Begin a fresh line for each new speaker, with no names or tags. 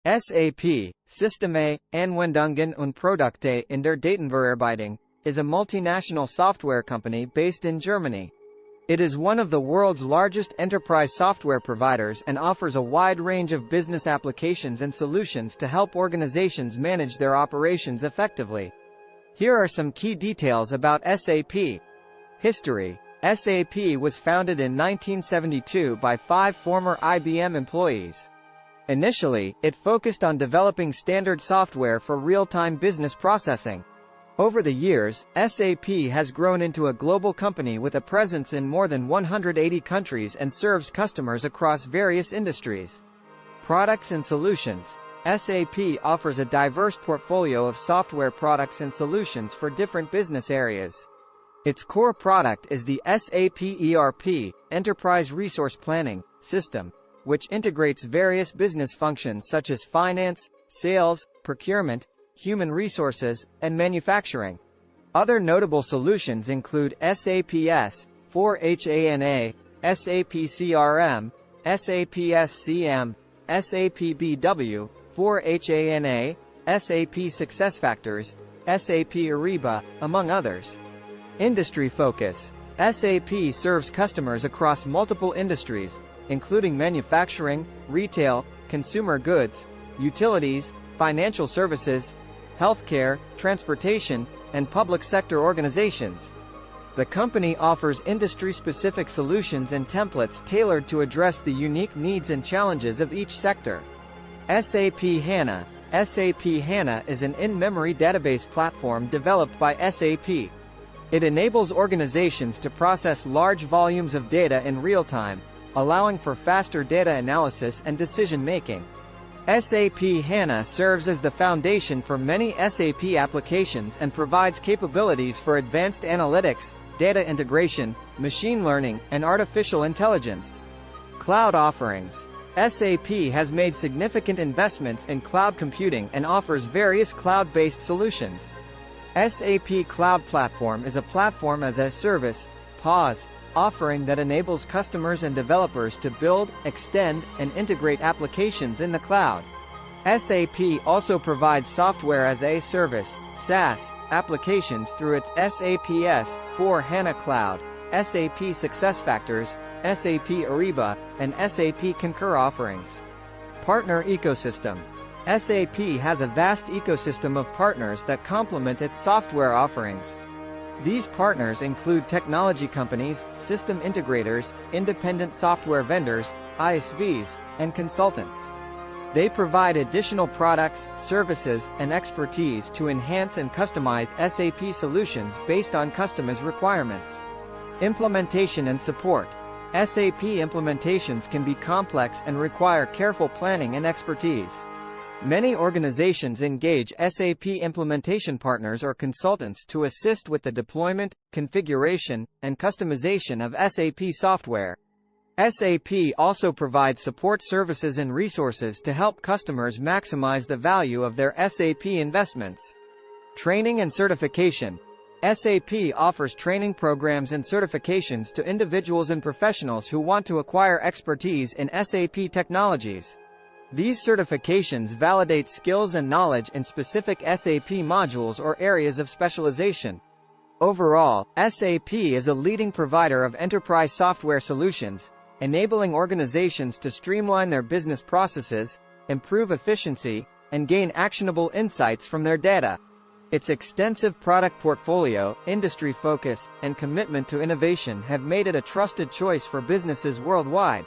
SAP, Systeme, Anwendungen und Produkte in der Datenverarbeitung, is a multinational software company based in Germany. It is one of the world's largest enterprise software providers and offers a wide range of business applications and solutions to help organizations manage their operations effectively. Here are some key details about SAP. History. SAP was founded in 1972 by 5 former IBM employees. Initially, it focused on developing standard software for real-time business processing. Over the years, SAP has grown into a global company with a presence in more than 180 countries and serves customers across various industries. Products and solutions. SAP offers a diverse portfolio of software products and solutions for different business areas. Its core product is the SAP ERP, Enterprise Resource Planning, system, which integrates various business functions such as finance, sales, procurement, human resources, and manufacturing. Other notable solutions include SAP S/4HANA, SAP CRM, SAP SCM, SAP BW, 4HANA, SAP SuccessFactors, SAP Ariba, among others. Industry focus. SAP serves customers across multiple industries, including manufacturing, retail, consumer goods, utilities, financial services, healthcare, transportation, and public sector organizations. The company offers industry-specific solutions and templates tailored to address the unique needs and challenges of each sector. SAP HANA. SAP HANA is an in-memory database platform developed by SAP. It enables organizations to process large volumes of data in real time, allowing for faster data analysis and decision-making. SAP HANA serves as the foundation for many SAP applications and provides capabilities for advanced analytics, data integration, machine learning, and artificial intelligence. Cloud offerings. SAP has made significant investments in cloud computing and offers various cloud-based solutions. SAP Cloud Platform is a platform as a service (PaaS) offering that enables customers and developers to build, extend, and integrate applications in the cloud. SAP also provides software as a service (SaaS) applications through its SAP S/4HANA Cloud, SAP SuccessFactors, SAP Ariba, and SAP Concur offerings. Partner ecosystem. SAP has a vast ecosystem of partners that complement its software offerings. These partners include technology companies, system integrators, independent software vendors, ISVs, and consultants. They provide additional products, services, and expertise to enhance and customize SAP solutions based on customers' requirements. Implementation and support. SAP implementations can be complex and require careful planning and expertise. Many organizations engage SAP implementation partners or consultants to assist with the deployment, configuration, and customization of SAP software. SAP also provides support services and resources to help customers maximize the value of their SAP investments. Training and certification. SAP offers training programs and certifications to individuals and professionals who want to acquire expertise in SAP technologies. These certifications validate skills and knowledge in specific SAP modules or areas of specialization. Overall, SAP is a leading provider of enterprise software solutions, enabling organizations to streamline their business processes, improve efficiency, and gain actionable insights from their data. Its extensive product portfolio, industry focus, and commitment to innovation have made it a trusted choice for businesses worldwide.